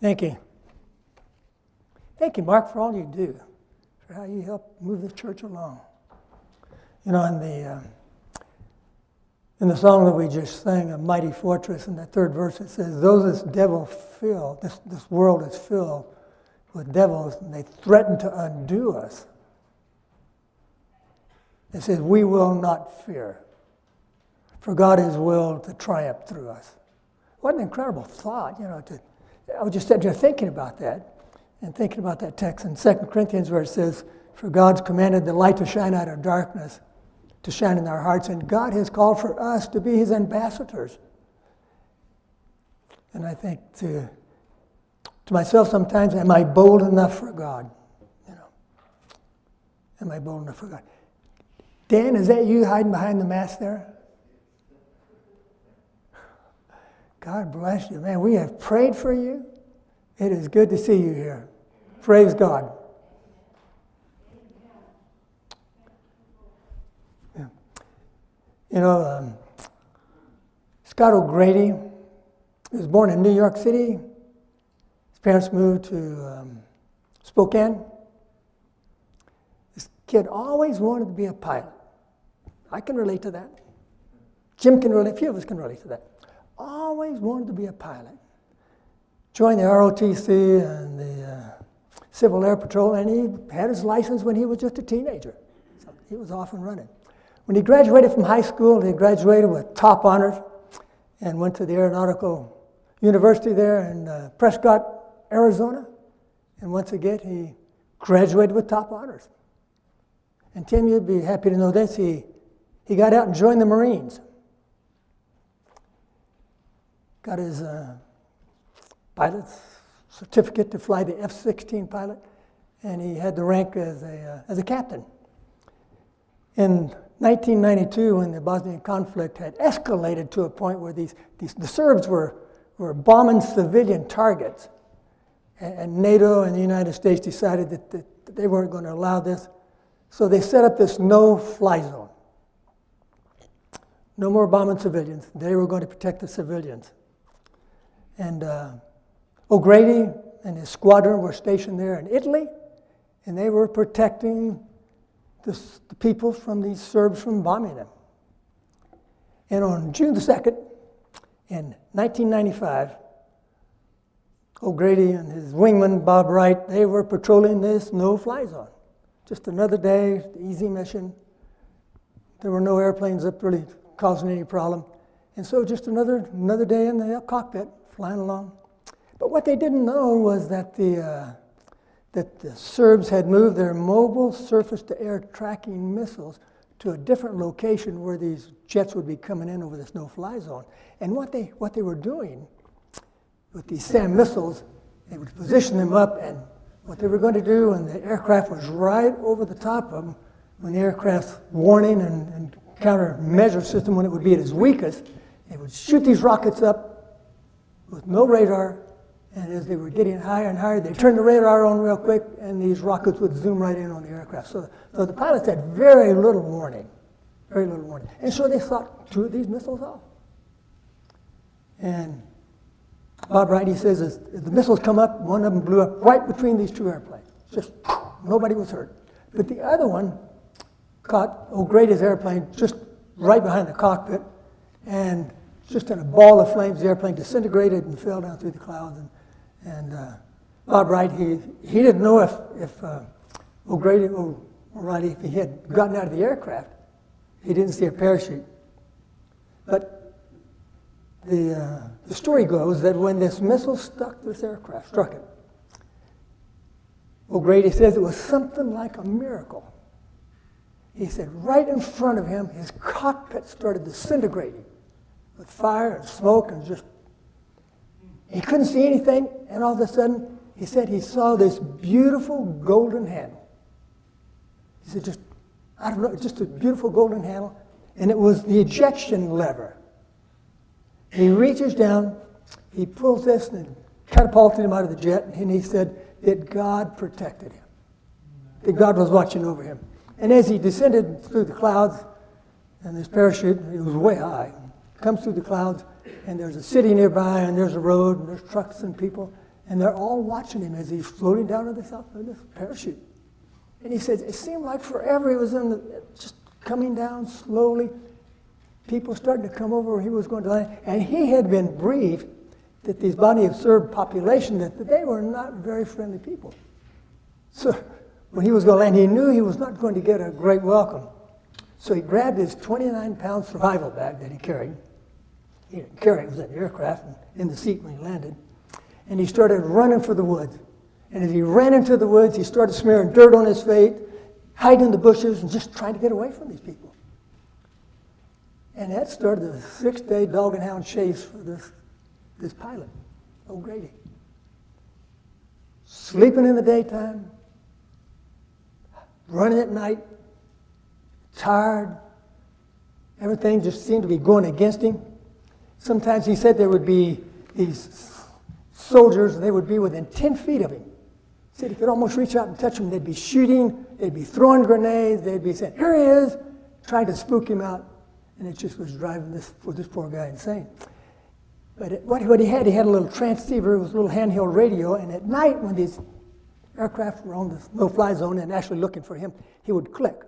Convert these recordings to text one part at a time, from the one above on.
Thank you. Thank you, Mark, for all you do, for how you help move the church along. You know, in the song that we just sang, A Mighty Fortress, in that third verse, it says, though this world is filled with devils, and they threaten to undo us, it says, we will not fear, for God is willed to triumph through us. What an incredible thought, you know. I was just sitting there thinking about that, and thinking about that text in 2 Corinthians where it says, for God's commanded the light to shine out of darkness, to shine in our hearts, and God has called for us to be his ambassadors. And I think to myself sometimes, am I bold enough for God? You know, am I bold enough for God? Dan, is that you hiding behind the mask there? God bless you, man. We have prayed for you. It is good to see you here. Praise God. Yeah. You know, Scott O'Grady was born in New York City. His parents moved to Spokane. This kid always wanted to be a pilot. I can relate to that. Jim can relate. A few of us can relate to that. Always wanted to be a pilot. Joined the ROTC and the Civil Air Patrol, and he had his license when he was just a teenager. So he was off and running. When he graduated from high school, he graduated with top honors and went to the Aeronautical University there in Prescott, Arizona. And once again, he graduated with top honors. And Tim, you'd be happy to know this. He got out and joined the Marines. Got his pilot's certificate to fly the F-16 pilot, and he had the rank as a captain. In 1992, when the Bosnian conflict had escalated to a point where the Serbs were bombing civilian targets, and NATO and the United States decided that they weren't going to allow this, so they set up this no-fly zone. No more bombing civilians. They were going to protect the civilians. And O'Grady and his squadron were stationed there in Italy, and they were protecting the people from these Serbs from bombing them. And on June the 2nd, in 1995, O'Grady and his wingman, Bob Wright, they were patrolling this no-fly zone. Just another day, easy mission. There were no airplanes up really causing any problem. And so just another day in the cockpit, flying along. But what they didn't know was that the Serbs had moved their mobile surface-to-air tracking missiles to a different location where these jets would be coming in over this no-fly zone. And what they were doing with these SAM missiles, they would position them up, and what they were going to do when the aircraft was right over the top of them, when the aircraft's warning and countermeasure system, when it would be at its weakest, they would shoot these rockets up with no radar, and as they were getting higher and higher, they'd turn the radar on real quick, and these rockets would zoom right in on the aircraft. So the pilots had very little warning. And so they shot 2 of these missiles off. And Bob Wright, he says, as the missiles come up, one of them blew up right between these 2 airplanes. Just, nobody was hurt. But the other one caught O'Grady's airplane just right behind the cockpit, and just in a ball of flames, the airplane disintegrated and fell down through the clouds. And Bob Wright, he didn't know if O'Grady, if he had gotten out of the aircraft. He didn't see a parachute. But the story goes that when this missile struck it, O'Grady says it was something like a miracle. He said right in front of him, his cockpit started disintegrating with fire and smoke, and just, he couldn't see anything, and all of a sudden, he said he saw this beautiful golden handle. He said, just a beautiful golden handle, and it was the ejection lever. He reaches down, he pulls this, and catapulted him out of the jet, and he said that God protected him, that God was watching over him. And as he descended through the clouds, and his parachute, it was way high, comes through the clouds, and there's a city nearby, and there's a road, and there's trucks and people, And they're all watching him as he's floating down in this parachute. And he said, it seemed like forever he was just coming down slowly. People starting to come over where he was going to land. And he had been briefed that these body of Serb population, that they were not very friendly people. So when he was going to land, he knew he was not going to get a great welcome. So he grabbed his 29-pound survival bag that he carried. He didn't carry it, it was in the aircraft and in the seat when he landed. And he started running for the woods. And as he ran into the woods, he started smearing dirt on his face, hiding in the bushes, and just trying to get away from these people. And that started a 6-day dog and hound chase for this pilot, O'Grady. Sleeping in the daytime, running at night, tired. Everything just seemed to be going against him. Sometimes he said there would be these soldiers, and they would be within 10 feet of him. He said he could almost reach out and touch them. They'd be shooting, they'd be throwing grenades, they'd be saying, here he is, trying to spook him out. And it just was driving this poor guy insane. But what he had a little transceiver, it was a little handheld radio, and at night when these aircraft were on the no-fly zone and actually looking for him, he would click,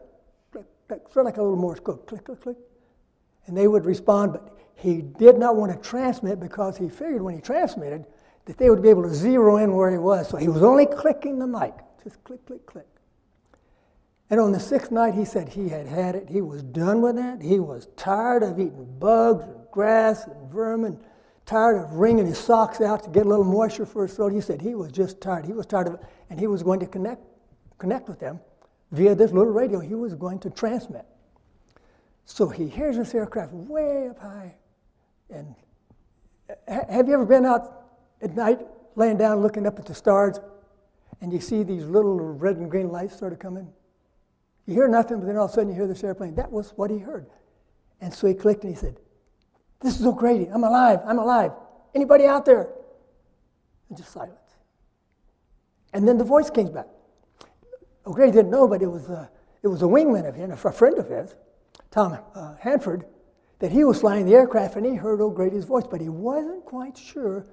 click, click, sort of like a little Morse code, click, click, click. And they would respond, but he did not want to transmit because he figured when he transmitted that they would be able to zero in where he was. So he was only clicking the mic, just click, click, click. And on the 6th night, he said he had it. He was done with that. He was tired of eating bugs and grass and vermin, tired of wringing his socks out to get a little moisture for his throat. He said he was just tired. He was tired of it, and he was going to connect with them via this little radio. He was going to transmit. So he hears this aircraft way up high. And have you ever been out at night, laying down, looking up at the stars, and you see these little red and green lights sort of coming? You hear nothing, but then all of a sudden you hear this airplane. That was what he heard. And so he clicked and he said, this is O'Grady. I'm alive. I'm alive. Anybody out there? And just silence. And then the voice came back. O'Grady didn't know, but it was a wingman of his, a friend of his, Tom Hanford, that he was flying the aircraft, and he heard O'Grady's voice, but he wasn't quite sure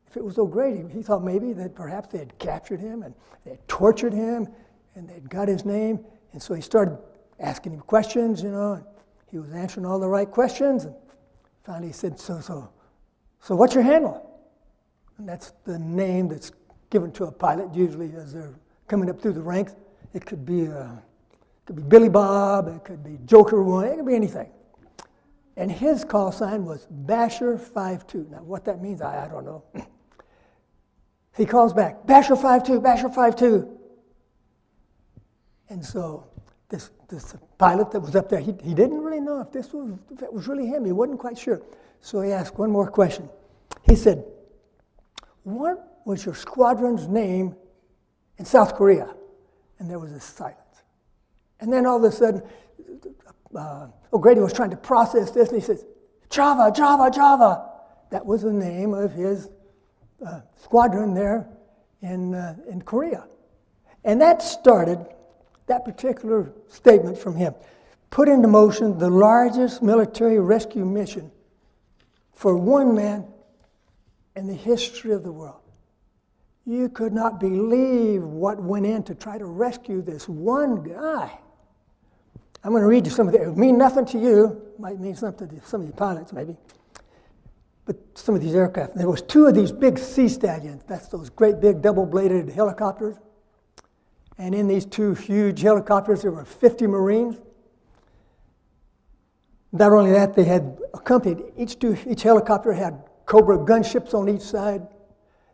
if it was O'Grady. He thought maybe that perhaps they had captured him and they had tortured him and they'd got his name. And so he started asking him questions, and he was answering all the right questions. And finally he said, so what's your handle? And that's the name that's given to a pilot usually as they're coming up through the ranks. It could be Billy Bob, it could be Joker One, it could be anything. And his call sign was Basher 5-2. Now what that means, I don't know. He calls back, Basher 5-2, Basher 5-2. And so this pilot that was up there, he didn't really know if that was really him. He wasn't quite sure. So he asked one more question. He said, what was your squadron's name in South Korea? And there was a silence. And then all of a sudden, O'Grady was trying to process this, and he says, Java, Java, Java. That was the name of his squadron there in Korea. And that started, that particular statement from him, put into motion the largest military rescue mission for one man in the history of the world. You could not believe what went in to try to rescue this one guy. I'm going to read you some of it. It would mean nothing to you. Might mean something to some of the pilots, maybe. But some of these aircraft. There was 2 of these big sea stallions. That's those great big double-bladed helicopters. And in these 2 huge helicopters, there were 50 Marines. Not only that, they had accompanied, each helicopter had Cobra gunships on each side.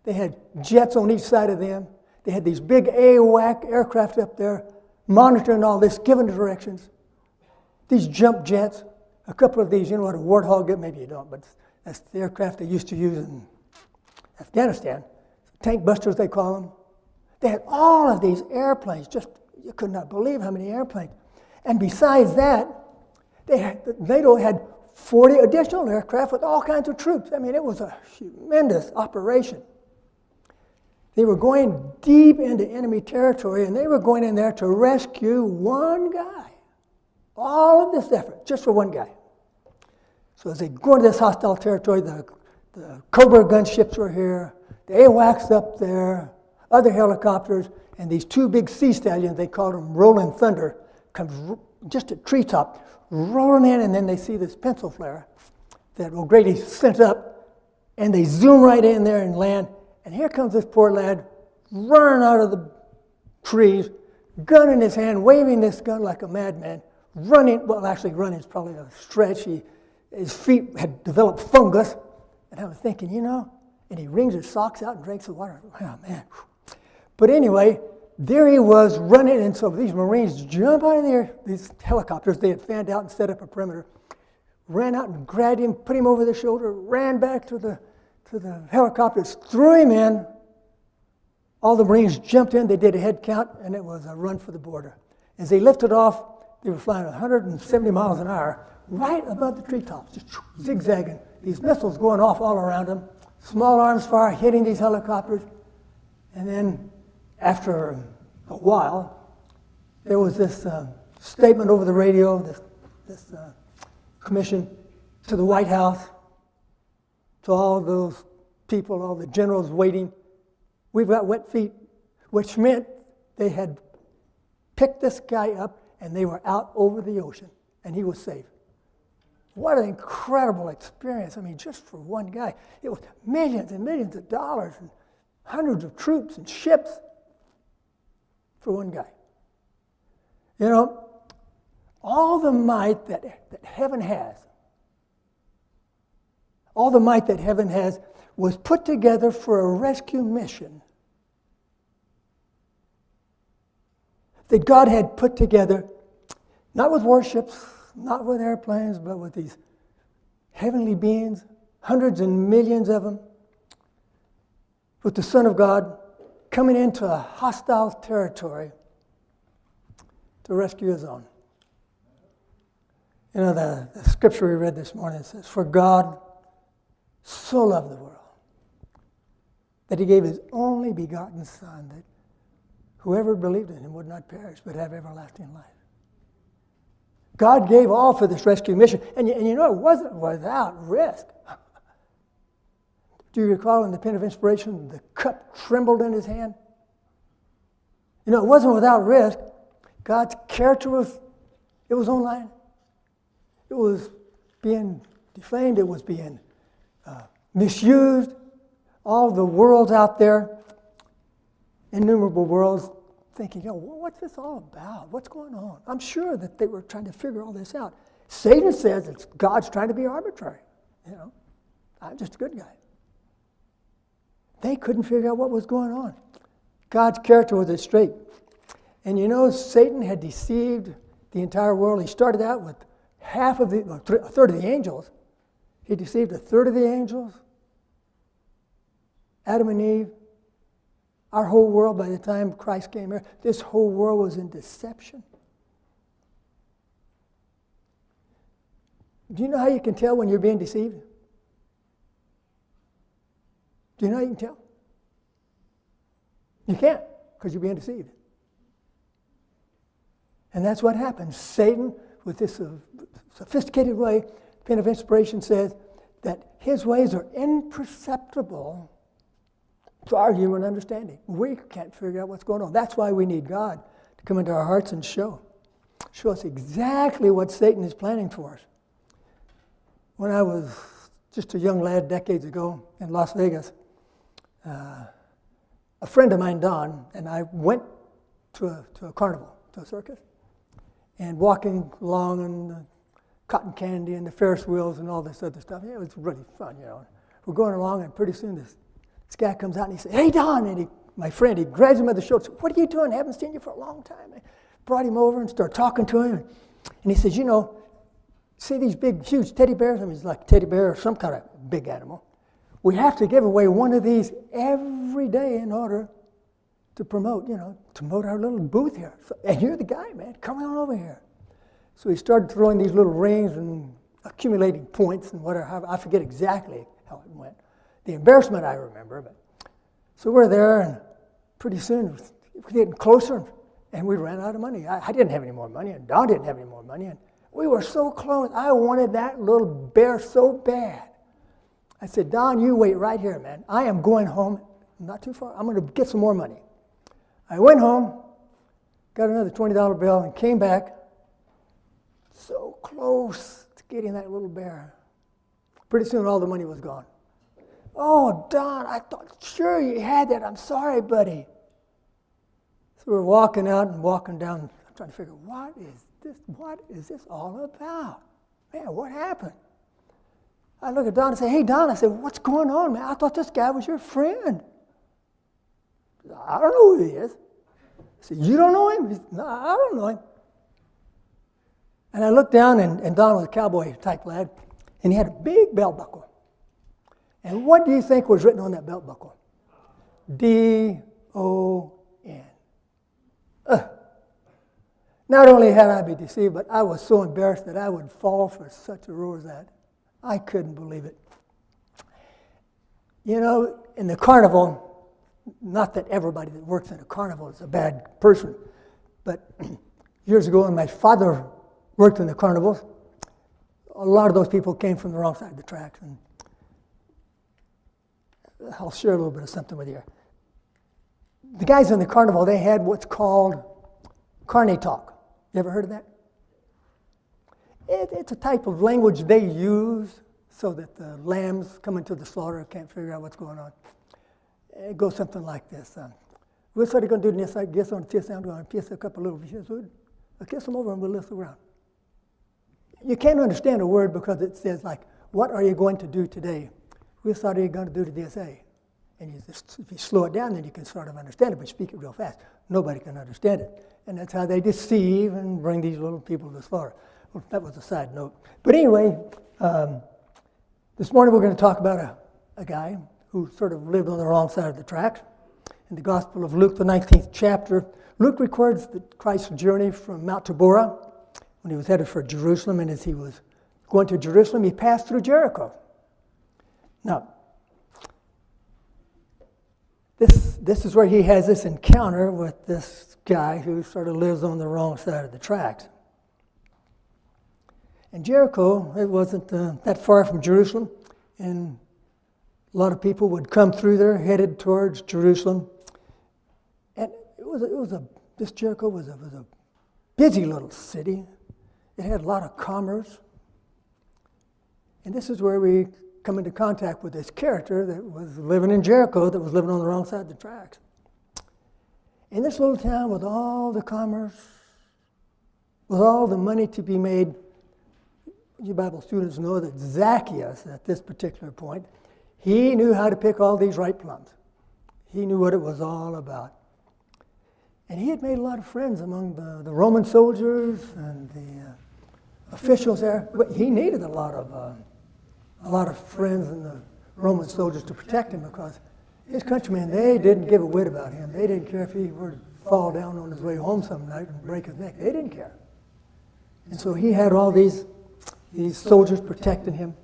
They had jets on each side of them. They had these big AWAC aircraft up there monitoring all this, giving directions. These jump jets, a couple of these, you know what a Warthog is? Maybe you don't, but that's the aircraft they used to use in Afghanistan. Tank busters, they call them. They had all of these airplanes, just, you could not believe how many airplanes. And besides that, NATO had 40 additional aircraft with all kinds of troops. I mean, it was a tremendous operation. They were going deep into enemy territory, and they were going in there to rescue one guy. All of this effort, just for one guy. So as they go into this hostile territory, the Cobra gunships were here, the AWACS up there, other helicopters, and these two big sea stallions, they called them Rolling Thunder, comes just at treetop, rolling in, and then they see this pencil flare that O'Grady sent up, and they zoom right in there and land, and here comes this poor lad running out of the trees, gun in his hand, waving this gun like a madman, running, well actually running is probably a stretch, his feet had developed fungus, and I was thinking, you know, and he wrings his socks out and drinks the water. Oh, man. But anyway, there he was running, and so these Marines jump out of there, these helicopters they had fanned out and set up a perimeter, ran out and grabbed him, put him over the shoulder, ran back to the helicopters, threw him in. All the Marines jumped in, they did a head count, and it was a run for the border. As they lifted off, they were flying 170 miles an hour, right above the treetops, just zigzagging. These missiles going off all around them, small arms fire hitting these helicopters, and then after a while, there was this statement over the radio, this commission to the White House, to all those people, all the generals waiting. We've got wet feet, which meant they had picked this guy up and they were out over the ocean, and he was safe. What an incredible experience. I mean, just for one guy. It was millions and millions of dollars and hundreds of troops and ships for one guy. You know, all the might that heaven has, all the might that heaven has was put together for a rescue mission that God had put together, not with warships, not with airplanes, but with these heavenly beings, hundreds and millions of them, with the Son of God coming into a hostile territory to rescue his own. You know, the scripture we read this morning says, "For God so loved the world that he gave his only begotten Son, that whoever believed in him would not perish but have everlasting life." God gave all for this rescue mission, and you know, it wasn't without risk. Do you recall in the pen of inspiration, the cup trembled in his hand? You know, it wasn't without risk. God's character was online. It was being defamed. It was being misused. All the worlds out there, innumerable worlds, thinking, you know, what's this all about? What's going on? I'm sure that they were trying to figure all this out. Satan says it's God's trying to be arbitrary. You know, I'm just a good guy. They couldn't figure out what was going on. God's character was straight. And you know, Satan had deceived the entire world. He started out with a third of the angels. He deceived a third of the angels, Adam and Eve. Our whole world, by the time Christ came here, this whole world was in deception. Do you know how you can tell when you're being deceived? Do you know how you can tell? You can't, because you're being deceived. And that's what happens. Satan, with this sophisticated way, the pen of inspiration says that his ways are imperceptible to our human understanding. We can't figure out what's going on. That's why we need God to come into our hearts and show us exactly what Satan is planning for us. When I was just a young lad decades ago in Las Vegas, a friend of mine, Don, and I went to a carnival, to a circus, and walking along on the cotton candy and the Ferris wheels and all this other stuff. Yeah, it was really fun, you know. We're going along, and pretty soon this guy comes out and he said, "Hey, Don," and my friend, he grabs him by the shoulder. "What are you doing? I haven't seen you for a long time." I brought him over and started talking to him, and he says, "You know, see these big, huge teddy bears? I mean, it's like a teddy bear or some kind of big animal. We have to give away one of these every day in order to promote our little booth here. And you're the guy, man. Come on over here." So he started throwing these little rings and accumulating points and whatever. I forget exactly how it went. The embarrassment I remember. But so we're there, and pretty soon we're getting closer, and we ran out of money. I didn't have any more money, and Don didn't have any more money. And we were so close. I wanted that little bear so bad. I said, "Don, you wait right here, man. I am going home not too far. I'm going to get some more money. I went home, got another $20 bill, and came back so close to getting that little bear. Pretty soon, all the money was gone. Oh, Don, I thought, sure you had that. I'm sorry, buddy. So we're walking out and walking down. I'm trying to figure, what is this? What is this all about? Man, what happened? I look at Don and say, hey, Don, I said, what's going on, man? I thought this guy was your friend. I don't know who he is. I said, you don't know him? He said, no, I don't know him. And I looked down, and Don was a cowboy-type lad, and he had a big belt buckle. And what do you think was written on that belt buckle? D-O-N. Not only had I been deceived, but I was so embarrassed that I would fall for such a roar as that. I couldn't believe it. You know, in the carnival, not that everybody that works in a carnival is a bad person, but years ago when my father worked in the carnivals, a lot of those people came from the wrong side of the tracks. And I'll share a little bit of something with you. The guys in the carnival, they had what's called carny talk. You ever heard of that? It's a type of language they use so that the lambs coming to the slaughter can't figure out what's going on. It goes something like this. We're sort of going to do this. I guess on the I'm going to piece a couple little pieces. I'll kiss them over and we'll lift around. You can't understand a word because it says like, what are you going to do today? What are you going to do to this? And if you slow it down, then you can sort of understand it, but speak it real fast. Nobody can understand it. And that's how they deceive and bring these little people to the slaughter. Well, that was a side note. But anyway, this morning we're going to talk about a guy who sort of lived on the wrong side of the tracks. In the Gospel of Luke, the 19th chapter, Luke records Christ's journey from Mount Tabor when he was headed for Jerusalem, and as he was going to Jerusalem, he passed through Jericho. Now, this is where he has this encounter with this guy who sort of lives on the wrong side of the tracks. And Jericho, it wasn't that far from Jerusalem, and a lot of people would come through there, headed towards Jerusalem. And this Jericho was a busy little city. It had a lot of commerce. And this is where we come into contact with this character that was living in Jericho, that was living on the wrong side of the tracks. In this little town with all the commerce, with all the money to be made, you Bible students know that Zacchaeus, at this particular point, he knew how to pick all these ripe plums. He knew what it was all about. And he had made a lot of friends among the Roman soldiers and the officials there. But he needed a lot of friends and the Roman soldiers to protect him because his countrymen, they didn't give a whit about him. They didn't care if he were to fall down on his way home some night and break his neck. They didn't care. And so he had all these soldiers protecting him.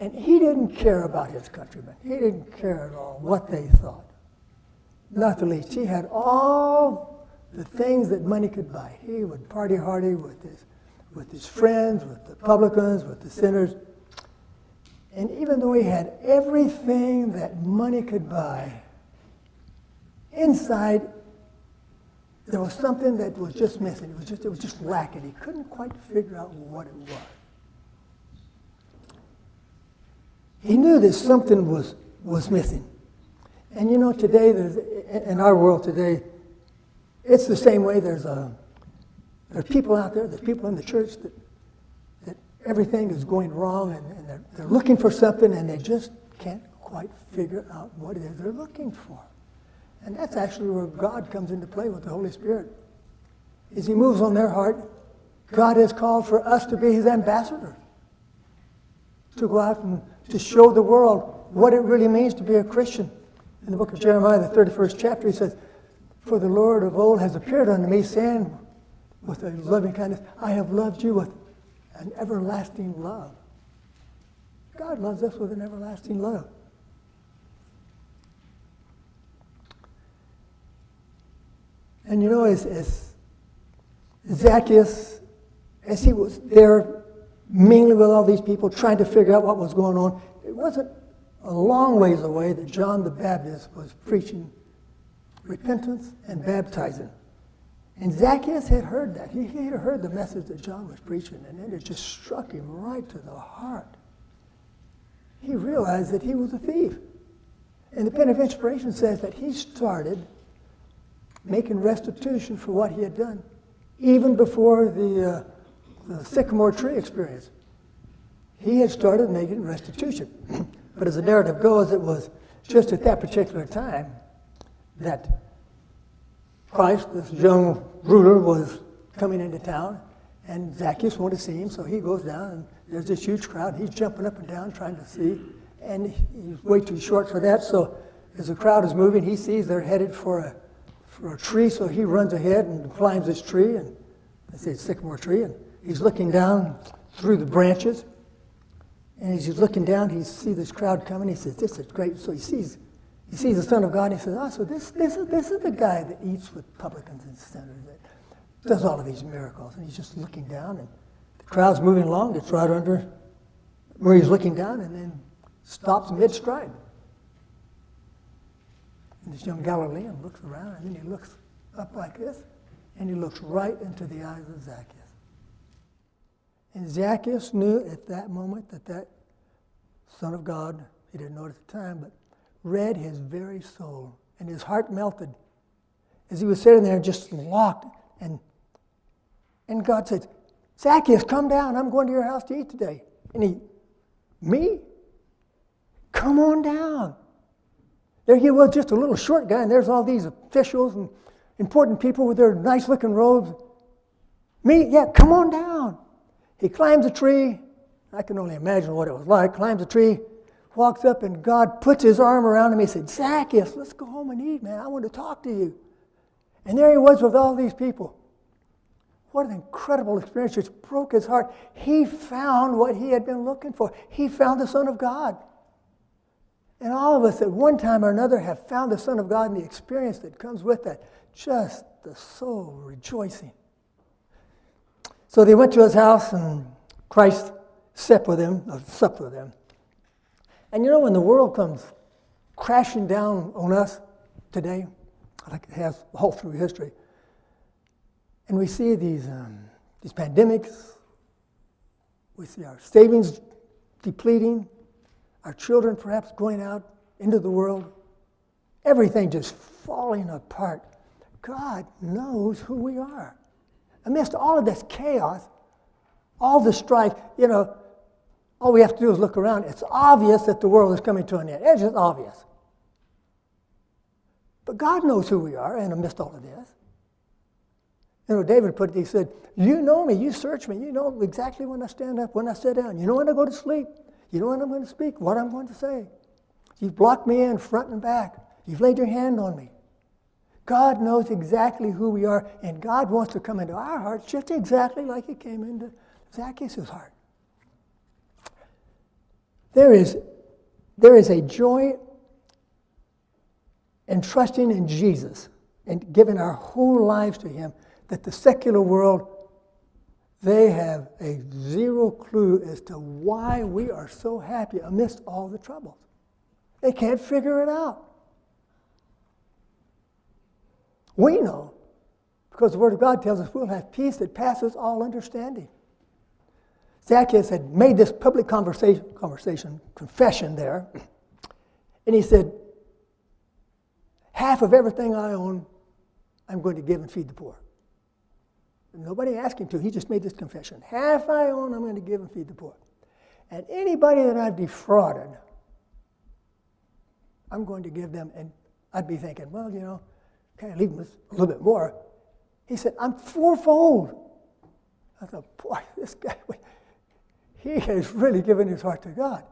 And he didn't care about his countrymen. He didn't care at all what they thought. Not the least. He had all the things that money could buy. He would party hardy with his friends, with the publicans, with the sinners. And even though he had everything that money could buy, inside there was something that was just missing. It was just lacking. He couldn't quite figure out what it was. He knew that something was missing. And you know, today, in our world today, it's the same way. There are people out there, there's people in the church that everything is going wrong, and they're looking for something, and they just can't quite figure out what it is they're looking for. And that's actually where God comes into play with the Holy Spirit. As he moves on their heart, God has called for us to be his ambassadors, to go out and to show the world what it really means to be a Christian. In the book of Jeremiah, the 31st chapter, he says, "For the Lord of old has appeared unto me, saying with a loving kindness, I have loved you with an everlasting love." God loves us with an everlasting love. And you know, as Zacchaeus, as he was there mingling with all these people, trying to figure out what was going on, it wasn't a long ways away that John the Baptist was preaching repentance and baptizing. And Zacchaeus had heard that. He had heard the message that John was preaching, and it just struck him right to the heart. He realized that he was a thief. And the Pen of Inspiration says that he started making restitution for what he had done, even before the sycamore tree experience. He had started making restitution. But as the narrative goes, it was just at that particular time that Christ, this young ruler, was coming into town, and Zacchaeus wanted to see him, so he goes down, and there's this huge crowd. He's jumping up and down trying to see, and he's way too short for that, so as the crowd is moving, he sees they're headed for a tree, so he runs ahead and climbs this tree, and I say it's sycamore tree, and he's looking down through the branches, and as he's looking down, he sees this crowd coming. He says, "This is great." So he sees the Son of God, and he says, "Oh, so this is the guy that eats with publicans and sinners, that does all of these miracles." And he's just looking down, and the crowd's moving along. It's right under where he's looking down, and then stops mid-stride. And this young Galilean looks around, and then he looks up like this, and he looks right into the eyes of Zacchaeus. And Zacchaeus knew at that moment that Son of God, he didn't know it at the time, but read his very soul, and his heart melted as he was sitting there just locked. And God said, "Zacchaeus, come down. I'm going to your house to eat today." And me? Come on down. There he was, just a little short guy, and there's all these officials and important people with their nice-looking robes. Me? Yeah, come on down. He climbs a tree. I can only imagine what it was like. Climbs a tree, walks up, and God puts his arm around him. He said, "Zacchaeus, let's go home and eat, man. I want to talk to you." And there he was with all these people. What an incredible experience. It just broke his heart. He found what he had been looking for. He found the Son of God. And all of us at one time or another have found the Son of God, and the experience that comes with that, just the soul rejoicing. So they went to his house, and Christ supped with them. And you know, when the world comes crashing down on us today, like it has all through history, and we see these pandemics, we see our savings depleting, our children perhaps going out into the world, everything just falling apart. God knows who we are. Amidst all of this chaos, all the strife, all we have to do is look around. It's obvious that the world is coming to an end. It's just obvious. But God knows who we are, and amidst all of this. David put it, he said, "You know me, you search me, you know exactly when I stand up, when I sit down. You know when I go to sleep. You know when I'm going to speak, what I'm going to say. You've blocked me in front and back. You've laid your hand on me." God knows exactly who we are, and God wants to come into our hearts just exactly like he came into Zacchaeus' heart. There is a joy in trusting in Jesus and giving our whole lives to him that the secular world, they have a zero clue as to why we are so happy amidst all the troubles. They can't figure it out. We know, because the Word of God tells us we'll have peace that passes all understanding. Zacchaeus had made this public confession there, and he said, "Half of everything I own, I'm going to give and feed the poor." And nobody asked him to. He just made this confession. Half I own, I'm going to give and feed the poor. And anybody that I've defrauded, I'm going to give them. And I'd be thinking, well, can I leave them a little bit more? He said, I'm fourfold. I thought, boy, this guy, he has really given his heart to God.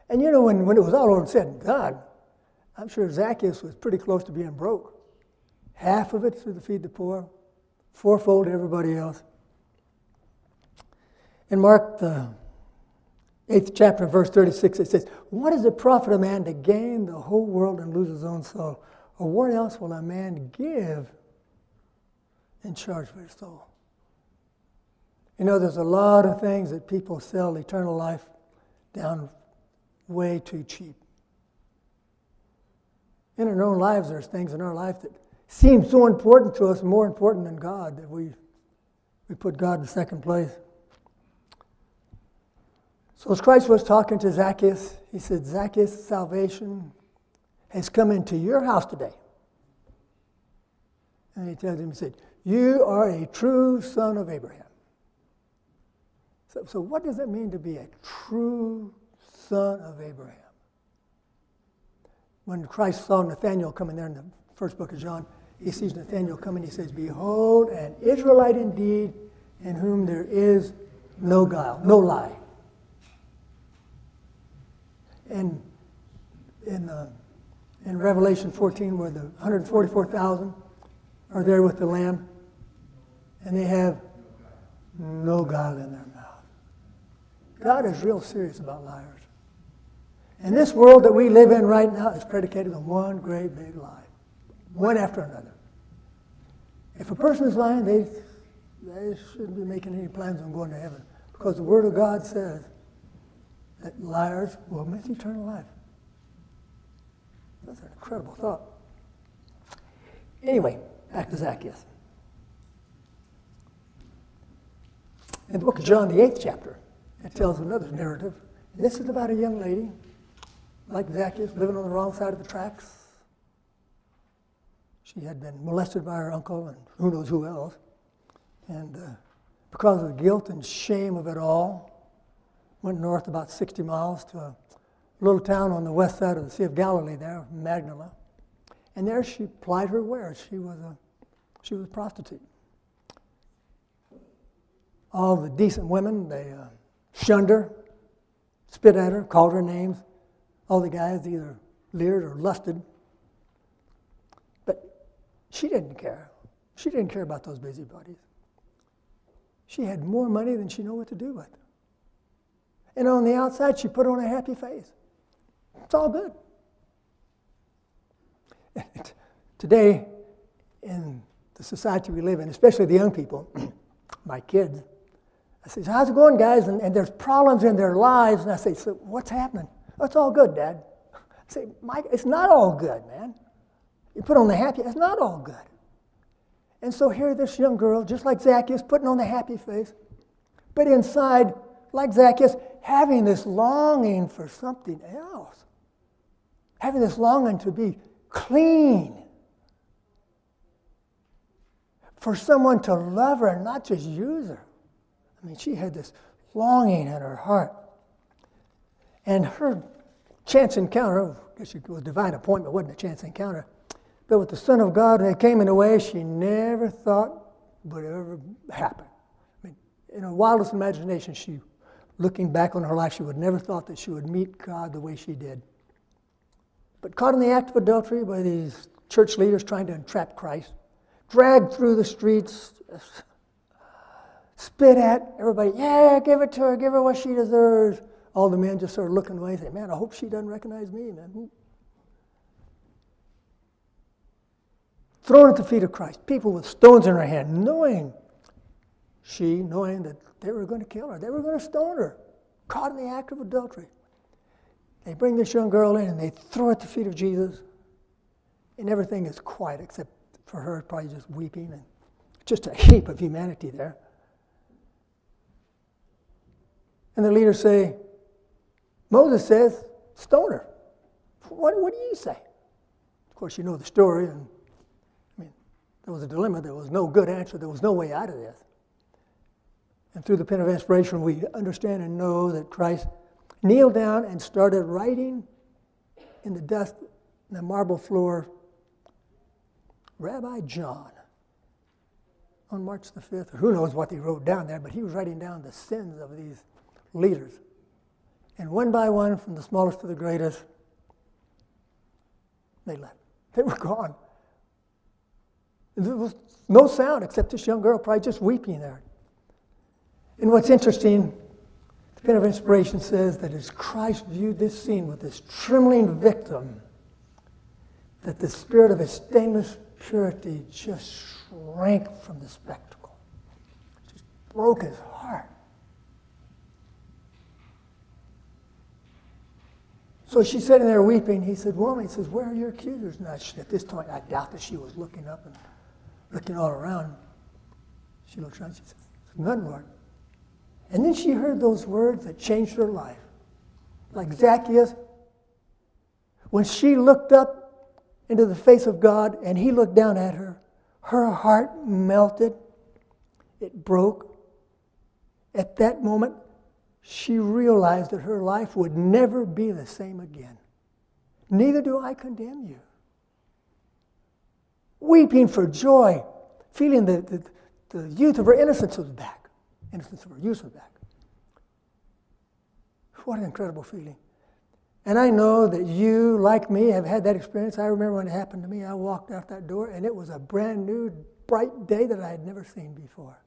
And when it was all over and said and done, I'm sure Zacchaeus was pretty close to being broke. Half of it to feed the poor, fourfold to everybody else. In Mark, the 8th chapter, verse 36, it says, "What does it profit a man to gain the whole world and lose his own soul? Or what else will a man give in charge for his soul?" There's a lot of things that people sell eternal life down way too cheap. In our own lives, there's things in our life that seem so important to us, more important than God, that we put God in second place. So as Christ was talking to Zacchaeus, he said, Zacchaeus, salvation has come into your house today. And he tells him, he said, you are a true son of Abraham. So what does it mean to be a true son of Abraham? When Christ saw Nathanael coming there in the first book of John, he sees Nathanael coming, he says, behold, an Israelite indeed, in whom there is no guile, no lie. And in Revelation 14, where the 144,000 are there with the Lamb, and they have no guile in their mouth. God is real serious about liars. And this world that we live in right now is predicated on one great big lie, one after another. If a person is lying, they shouldn't be making any plans on going to heaven, because the Word of God says that liars will miss eternal life. That's an incredible thought. Anyway, back to Zacchaeus. In the book of John, the 8th chapter, it tells another narrative. And this is about a young lady, like Zacchaeus, living on the wrong side of the tracks. She had been molested by her uncle and who knows who else. And because of the guilt and shame of it all, went north about 60 miles to a little town on the west side of the Sea of Galilee there, Magdala. And there she plied her wares. She was a prostitute. All the decent women, they shunned her, spit at her, called her names. All the guys either leered or lusted. But she didn't care. She didn't care about those busybodies. She had more money than she knew what to do with. And on the outside, she put on a happy face. It's all good. Today, in the society we live in, especially the young people, my kids, I say, so how's it going, guys? And there's problems in their lives. And I say, so what's happening? Oh, it's all good, Dad. I say, Mike, it's not all good, man. You put on the happy, it's not all good. And so here this young girl, just like Zacchaeus, putting on the happy face, but inside, like Zacchaeus, having this longing for something else. Having this longing to be clean. For someone to love her and not just use her. I mean, she had this longing in her heart. And her chance encounter, I guess it was a divine appointment, wasn't a chance encounter, but with the Son of God, when it came in a way she never thought would ever happen. I mean, in her wildest imagination, looking back on her life, she would never thought that she would meet God the way she did. But caught in the act of adultery by these church leaders trying to entrap Christ, dragged through the streets, spit at everybody. Yeah, give it to her. Give her what she deserves. All the men just sort of looking away and say, man, I hope she doesn't recognize me, man. Thrown at the feet of Christ. People with stones in their hand, knowing that they were going to kill her. They were going to stone her. Caught in the act of adultery. They bring this young girl in and they throw her at the feet of Jesus. And everything is quiet except for her probably just weeping and just a heap of humanity there. And the leaders say, Moses says, stone her. What do you say? Of course, you know the story. And I mean, there was a dilemma. There was no good answer. There was no way out of this. And through the pen of inspiration, we understand and know that Christ kneeled down and started writing in the dust, in the marble floor, Rabbi John, on March the 5th. Who knows what he wrote down there, but he was writing down the sins of these leaders. And one by one, from the smallest to the greatest, they left. They were gone. There was no sound except this young girl probably just weeping there. And what's interesting, the pen of inspiration says that as Christ viewed this scene with this trembling victim, that the spirit of his stainless purity just shrank from the spectacle. It just broke his heart. So she's sitting there weeping. He said, woman, he says, where are your accusers? And at this point, I doubt that she was looking up and looking all around. She looked around, she said, none, Lord. And then she heard those words that changed her life. Like Zacchaeus, when she looked up into the face of God and he looked down at her, her heart melted. It broke. At that moment, she realized that her life would never be the same again. Neither do I condemn you. Weeping for joy, feeling the youth of her innocence was back. Innocence of her youth was back. What an incredible feeling. And I know that you, like me, have had that experience. I remember when it happened to me, I walked out that door and it was a brand new, bright day that I had never seen before.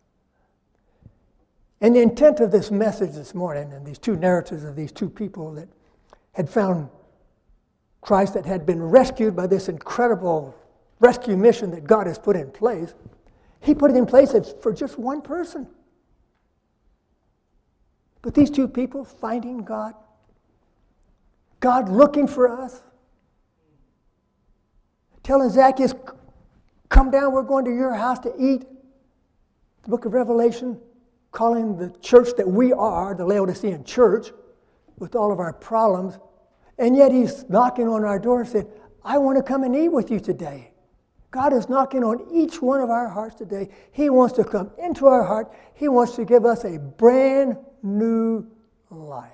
And the intent of this message this morning and these two narratives of these two people that had found Christ, that had been rescued by this incredible rescue mission that God has put in place, He put it in place for just one person. But these two people finding God, God looking for us, telling Zacchaeus, come down, we're going to your house to eat. The book of Revelation, calling the church that we are, the Laodicean church, with all of our problems, and yet He's knocking on our door and saying, I want to come and eat with you today. God is knocking on each one of our hearts today. He wants to come into our heart. He wants to give us a brand new life.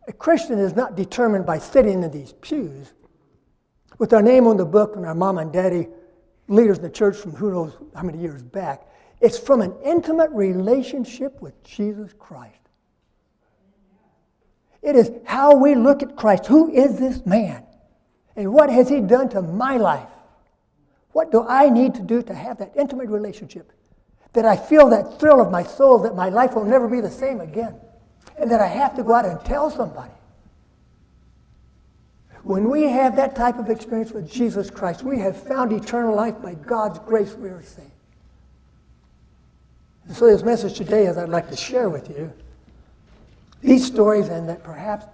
A Christian is not determined by sitting in these pews with our name on the book and our mom and daddy, leaders in the church from who knows how many years back. It's from an intimate relationship with Jesus Christ. It is how we look at Christ. Who is this man? And what has He done to my life? What do I need to do to have that intimate relationship? That I feel that thrill of my soul that my life will never be the same again. And that I have to go out and tell somebody. When we have that type of experience with Jesus Christ, we have found eternal life by God's grace. We are saved. And so this message today is I'd like to share with you these stories, and that perhaps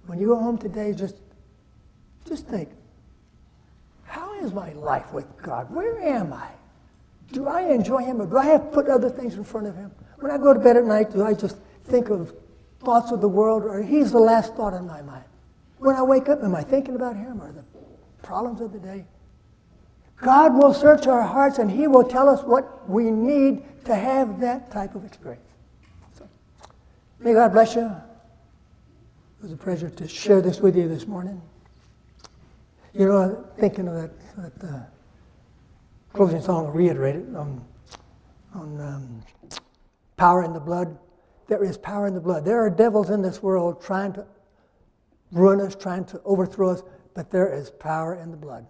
when you go home today, just think, how is my life with God? Where am I? Do I enjoy Him, or do I have put other things in front of Him? When I go to bed at night, do I just think of thoughts of the world, or He's the last thought in my mind? When I wake up, am I thinking about Him or the problems of the day? God will search our hearts, and He will tell us what we need to have that type of experience. So, may God bless you. It was a pleasure to share this with you this morning. You know, thinking of that closing song, I'll reiterate it, on power in the blood. There is power in the blood. There are devils in this world trying to ruin us, trying to overthrow us, but there is power in the blood.